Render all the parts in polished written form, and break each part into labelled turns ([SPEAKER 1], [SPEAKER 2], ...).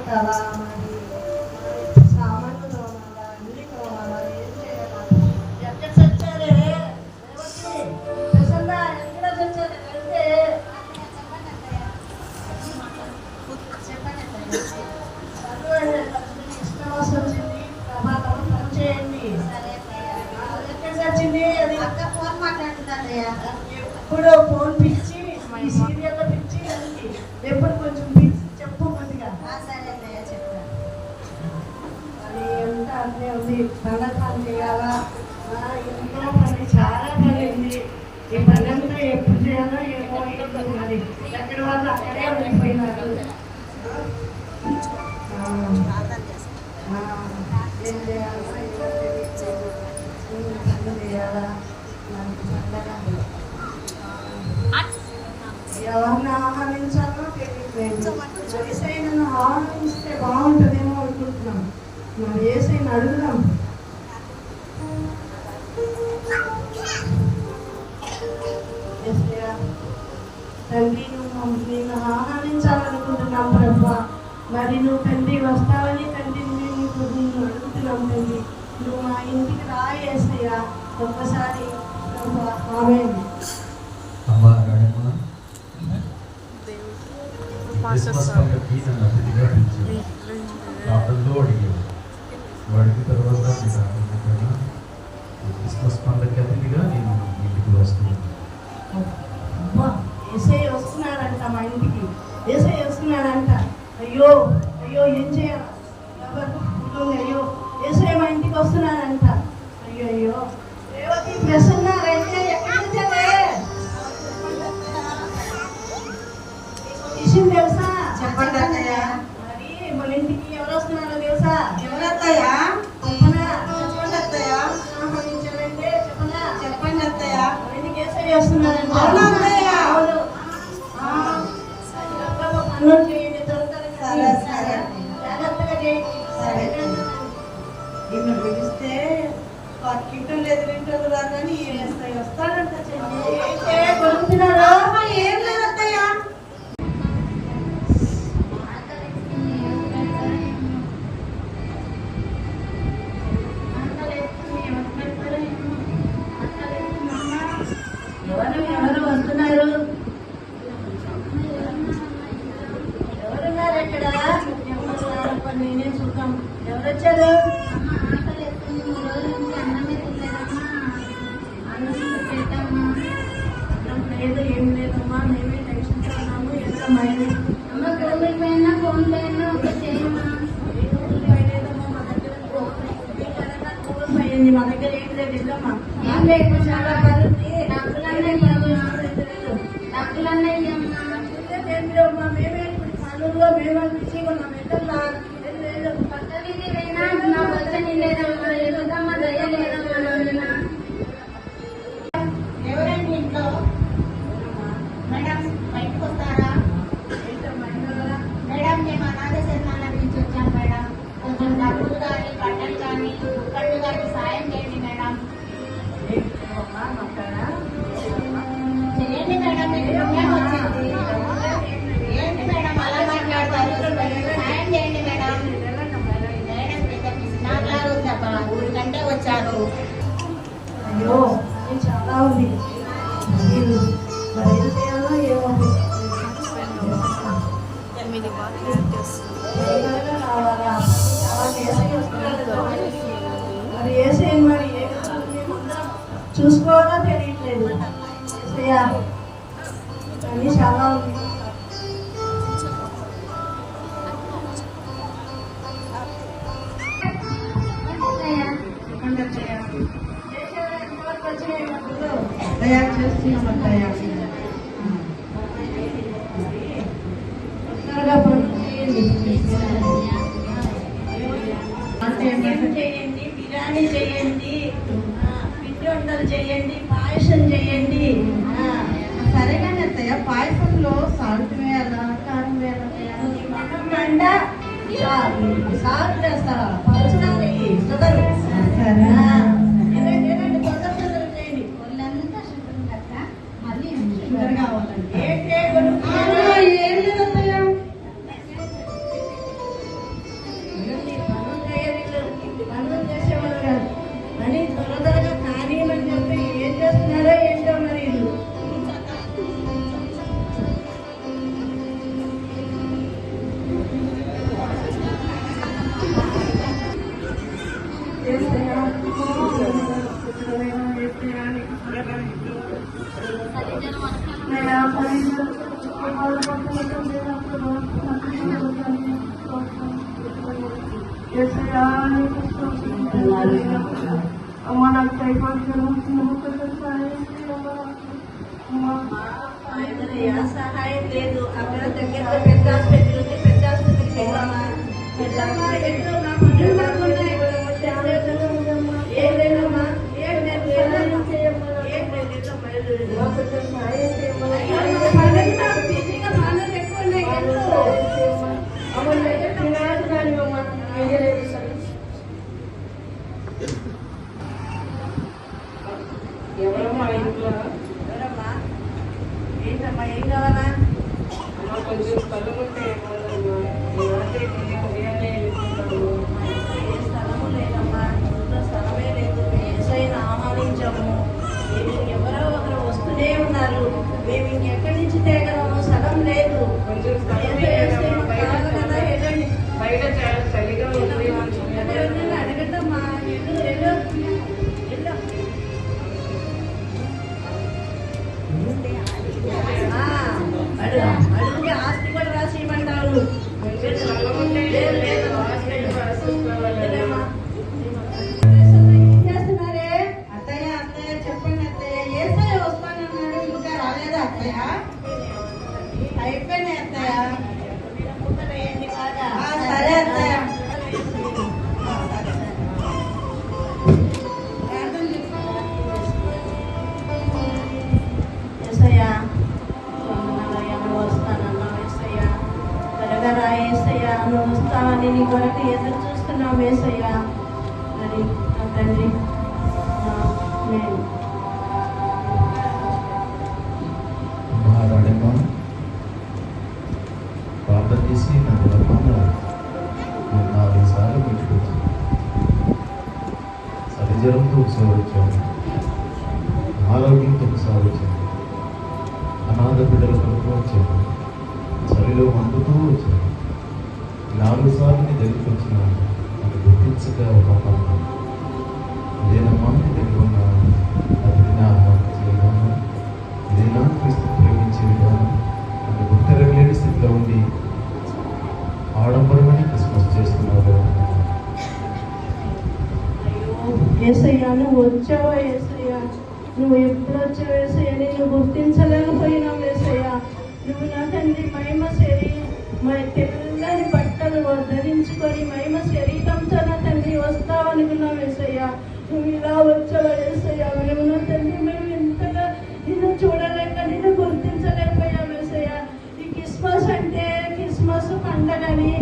[SPEAKER 1] కట్టాలా, మరి సామాన్లు తోమాలా, అన్ని తోమాలా, ఏం చేయాలా? ఎక్కడ చచ్చారే ప్రసన్న, ఎక్కడ చచ్చారే వెళ్తే ఇష్టం వచ్చింది. ప్రభాతం పని చేయండి. ఎక్కడ చచ్చింది అది? అక్క ఫోన్ మాట్లాడుతుందయ్యా. ఎప్పుడు ఫోన్ పిలిచి ఈ సీరియల్లో పిలిచి ఎప్పుడు కొంచెం పిలిచి చెప్పు కొద్దిగా. సరే అన్నయ్య చెప్తాను. అది ఎంత అన్నీ ఉంది. పండగ చేయాలా, ఎంతో పని, చాలా పని ఉంది. ఈ పని అంతా ఎప్పుడు చేయాలో ఏమో మరి ఎక్కడి వాళ్ళు అక్కడే ఉండిపోయినారు. ఏం చేయాలా, చేయాలా, ఎవరిని ఆహ్వానించాలో తెలియట్లేదు. ఏసైనా ఆహ్వానిస్తే బాగుంటుందేమో అనుకుంటున్నాం. మనం ఏసైనా అడుగుదాం. తండ్రి, నేను ఆహ్వానించాలనుకుంటున్నాం ప్రభా. మరి నువ్వు తండ్రి వస్తావని తండ్రి నిన్ను అడుగుతున్నాం తండ్రి. నువ్వు మా ఇంటికి రా యేసయ్యా ఒక్కసారి ప్రభా. ఆమేన్.
[SPEAKER 2] వాడికి తర్వాత క్రిస్మస్ పండుగకి అతిథిగా నేను ఇంటికి వస్తున్నాను.
[SPEAKER 1] ఏసయ్య వస్తున్నాడంట మా ఇంటికి. ఏసయ్య వస్తున్నాడంట. అయ్యో అయ్యో ఏం చేయాలి? అయ్యో ఏసయ్య మా ఇంటికి వస్తున్నాడంట. అయ్యో అయ్యో రేవతి ప్రసన్న రైతే ఎక్కడ విషయం తెలుసా?
[SPEAKER 3] చెప్పండి అత్తయ్య.
[SPEAKER 1] మరి మన ఇంటికి ఎవరు వస్తున్నారో తెలుసా?
[SPEAKER 3] ఎవరత్తయ్య?
[SPEAKER 1] చెప్పనా?
[SPEAKER 3] చెప్పండి అత్తయ్య.
[SPEAKER 1] ఆహ్వానించాలంటే చెప్పనా?
[SPEAKER 3] చెప్పండి అత్తయ్య.
[SPEAKER 1] మన ఇంటికి ఏసయ్య వస్తున్నాడంట.
[SPEAKER 3] అవునా అత్తయ్య?
[SPEAKER 1] అవును. పనులు చేయండి త్వరగా.
[SPEAKER 3] సరే సరే
[SPEAKER 1] జాగ్రత్తగా చేయండి.
[SPEAKER 3] సరే. ఈమె పిలిస్తే పక్కింటోళ్ళు ఎదురింటోళ్ళు రాగానే వస్తాడంట. చెల్లి
[SPEAKER 1] కొడుకుతున్నారా?
[SPEAKER 3] ఏం లేదు అత్తయ్య.
[SPEAKER 1] ఎవరు వస్తున్నారు? ఎవరున్నారు ఎక్కడ? నేనే చూద్దాం. ఎవరు వచ్చారు? అన్నం లేదు, ఏం లేదమ్మా. మేమే టెన్షన్ ఉన్నాము. ఎంతమ్మా
[SPEAKER 4] గూగుల్ పే అయినా ఫోన్ పే అయినా ఒక చేయమ్మా.
[SPEAKER 1] గూగుల్ పే లేదమ్మా మా దగ్గర. గూగుల్ పే అయింది, మా దగ్గర ఏం లేదు. ఇద్దమ్మా
[SPEAKER 4] ఏం లేదు,
[SPEAKER 1] చాలా పడుతుంది.
[SPEAKER 4] డబ్బులన్నయ్యమ్మా.
[SPEAKER 1] మేమే ఇప్పుడు పనుల్లో మేము బిజీగా ఉన్నాం. ఎక్కడా లేదు.
[SPEAKER 4] పక్క వీధి పోయినా నాకు వచ్చని లేదమ్మా. ఎందుకమ్మా దయ లేదమ్మా నాన్న.
[SPEAKER 3] ఎవరండి ఇంట్లో? మేడం బయటకు వస్తారా? మేడం మేము అనాథ శరణాలయం నుంచి వచ్చాం మేడం. కొంచెం డబ్బులు కానీ బట్టలు కానీ కుక్కళ్ళు కానీ సాయం చేయండి మేడం. చేయండి మేడం, మీకు పుణ్యం వచ్చింది. ఏంటి మేడం అలా మాట్లాడతారు? సాయం చేయండి మేడం. మేడం పెద్ద పిసినారులా ఉందబ్బా. ఊరికంటే వచ్చారు.
[SPEAKER 1] అయ్యో ఇది చాలా ఉంది. మరి ఏం చేయాలో ఏమో. రావాలా? మరి ఏసై మరి చూసుకోవాలో తెలియట్లేదు. ఏసయ్యా అని చాలా ఉంది.
[SPEAKER 3] తయారు చేస్తున్నాం తయారు
[SPEAKER 1] చేయండి, బిర్యానీ చేయండి, పిండి వంటలు చేయండి, పాయసం చేయండి.
[SPEAKER 3] సరేగానే అత్తయ్య. పాయసంలో సాల్ట్ వేయాలా, కారం వేయాలా?
[SPEAKER 1] సాగు చేస్తారా? పలుచురాలి షుగర్.
[SPEAKER 3] సరే
[SPEAKER 1] తొందర చేయండి.
[SPEAKER 4] ఒళ్ళంతా శుభ్రం కదా. మళ్ళీ
[SPEAKER 3] షుగర్ కావాలండి.
[SPEAKER 1] ఏంటే
[SPEAKER 3] ఏం లేదు అత్తయ్య.
[SPEAKER 1] ఆయనయ్య సహాయం లేదు. అక్కడ దగ్గరలో పెద్ద ఆసుపత్రి ఉంది, పెద్ద ఆసుపత్రికి వెళ్ళామా? వెళ్ళామా? ఎన్నో నా పనులు నాకున్నాయి. ఏం లేదమ్మా, ఏం లేదు, ఏం లేదు, వెళ్ళమ్మా, వెళ్ళు. పనులు నాకు బిజీగా పనులు ఎక్కువ ఉన్నాయి.
[SPEAKER 5] ఎవరమ్మా ఇంట్లో?
[SPEAKER 1] ఎవరమ్మా? ఏంటమ్మా, ఏం కావాలా?
[SPEAKER 5] అమ్మ కొంచెం స్థలం ఉంటే ఏమోనమ్మా. నేనంటే నేను ఉదయాన్నే వెళ్ళిపోతాను.
[SPEAKER 1] ఏ స్థలము లేదమ్మా, ఇంట్లో స్థలమే లేదు. ఏసైనా ఆహ్వానించాము, ఎవరో ఒకరు వస్తూనే ఉన్నారు. మేము ఇంకెక్కడి నుంచి తేగలము, స్థలం లేదు.
[SPEAKER 5] కొంచెం స్థలం
[SPEAKER 1] ఏసై
[SPEAKER 5] లేదమ్మా.
[SPEAKER 1] మాకు కావాలి కదా, వెళ్ళండి.
[SPEAKER 5] బయట చాలా చలిగా ఉంది.
[SPEAKER 1] వెళ్ళండి, అడగద్దమ్మా, వెళ్ళు, వెళ్ళు, వెళ్ళు. అడుగుతే ఆస్తి కూడా రాసి ఇవ్వమంటారు.
[SPEAKER 5] కొంచెం స్థలం ఉంటే
[SPEAKER 1] లేదు, లేదు.
[SPEAKER 5] హాస్పిటల్ రాసుకోవాలమ్మా.
[SPEAKER 1] వెళ్ళమ్మా. ఏం చేస్తున్నారే?
[SPEAKER 3] అత్తయ్య అత్తయ్య చెప్పండి అత్తయ్య, ఏసయ్య వస్తానన్నాడు, ఇంకా రాలేదా అత్తయ్య? అయిపోయినాయి అత్తయ్య.
[SPEAKER 1] మూతలు వేయండి బాగా.
[SPEAKER 3] సరే అత్తయ్య.
[SPEAKER 1] యేసయ్యా, వందనాలయ్యా, నువ్వు వస్తానన్నావు యేసయ్యా. త్వరగా రా యేసయ్యా, నువ్వు వస్తావని నీ కొరకు ఎదురు చూస్తున్నావు యేసయ్యా. మరి నా తండ్రి, నేను
[SPEAKER 2] మహారాణిమ్మ ప్రార్థన చేసి నన్ను రమ్మన్నారు. నేను 4 సార్లు పెట్టుకొచ్చాను. సరిజరంతో ఒకసారి వచ్చాను, ఆరోగ్యంతో ఒకసారి వచ్చాను, అనాథ బిడ్డల కొరకు వచ్చాను, చలిలో వండుతూ వచ్చాను. 4 సార్లు నీ దగ్గరికి వచ్చినాను. నన్ను గుర్తించక ఒక లేదమ్మా, నీ దగ్గర ఉన్నాను. అది నా చేయగలను. ఇదేనా క్రీస్తు ప్రేమించే విధానం? నన్ను గుర్తెరగలేని స్థితిలో ఉండి ఆడంబరమైన క్రిస్మస్ చేస్తున్నారు.
[SPEAKER 1] యేసయ్యా, నువ్వు వచ్చావా యేసయ్యా? నువ్వు ఎప్పుడు వచ్చావు యేసయ్యా? నేను గుర్తించలేకపోయినావు యేసయ్యా. నువ్వు నా తండ్రి తెల్లని బట్టలు ధరించుకొని మహిమ శరీరంతో నా తండ్రి వస్తావు అనుకున్నావు యేసయ్యా. నువ్వు ఇలా వచ్చావా యేసయ్యా? మేము నా తండ్రి, మేము ఇంతగా నిన్ను చూడలేక, నిన్ను గుర్తించలేకపోయాం యేసయ్యా. ఈ క్రిస్మస్ అంటే క్రిస్మస్ పండగని,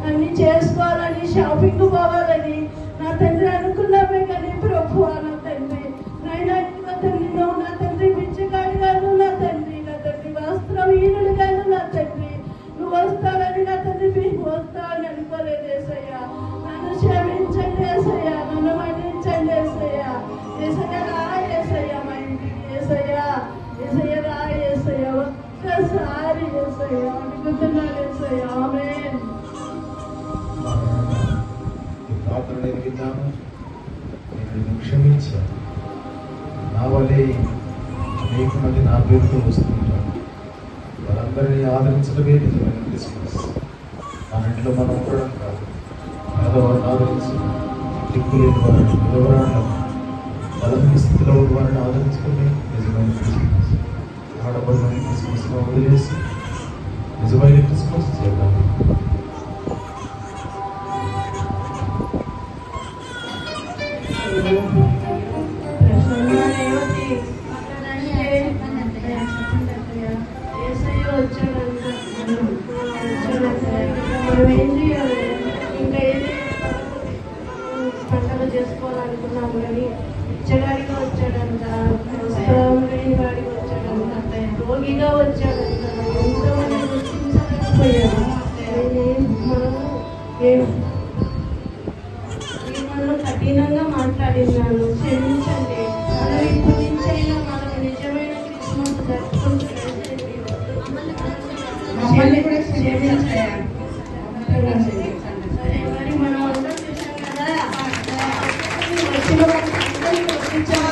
[SPEAKER 1] అన్ని చేసుకోవాలని, షాపింగ్ పోవాలని నా తండ్రి అనుకున్నామే. కానీ ప్రభువా నా తండ్రి, నాయనా నా తండ్రి, నువ్వు నా తండ్రి పిచ్చిగాడు కాదు నా తండ్రి, నా తండ్రి వస్త్రహీనుడు కాదు నా తండ్రి. నువ్వు వస్తావని నా తండ్రి, వస్తావని అనుకోలేదు యేసయ్యా. నన్ను క్షమించండి యేసయ్యా, నన్ను మన్నించండి యేసయ్యా. యేసయ్యా రా యేసయ్యా మా ఇంటికి యేసయ్యా. యేసయ్యా రా యేసయ్యా, ఒక్కసారి యేసయ్యా అడుగుతున్నాను యేసయ్యా. ఆమేన్.
[SPEAKER 2] ఈ ప్రార్థన నేను విన్నాను, నేను నిన్ను క్షమించాను. నా వల్లే అనేక మంది నా పేరుతో వస్తుంటారు. వారందరినీ ఆదరించడమే నిజమైన క్రిస్మస్. మన ఇంట్లో మనం ఉండడం కాదు, పేదవారిని ఆదరించడం, దిక్కులేని వారిని, నిలవరాడడం, బలమైన స్థితిలో ఉన్న వారిని ఆదరించడమే నిజమైన క్రిస్మస్. ఆడబడిన క్రిస్మస్ను వదిలేసి నిజమైన క్రిస్మస్ చేద్దాం.
[SPEAKER 1] పండుగ చేసుకోవాలనుకున్నాము కానీ ఇచ్చడానికి వచ్చాడంట, వస్త్రం లేని వాడికి వచ్చాడంట, రోగిగా వచ్చాడంట. ఎంతమంది గుర్తించలేకపోయాము. మనము కఠినంగా మాట్లాడినాను, క్షమించండి. మనం ఇప్పటి నుంచి అయినా మనం నిజమైన క్రిస్మస్ జరుపుకుంటున్నాం.
[SPEAKER 3] మమ్మల్ని కూడా క్షమించండి.
[SPEAKER 1] సరే, మరి మనం అందరం చూసాం కదా, వచ్చిన వాళ్ళందరినీ పంపించాం.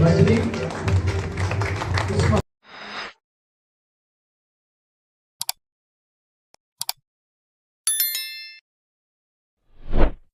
[SPEAKER 2] మంచిది.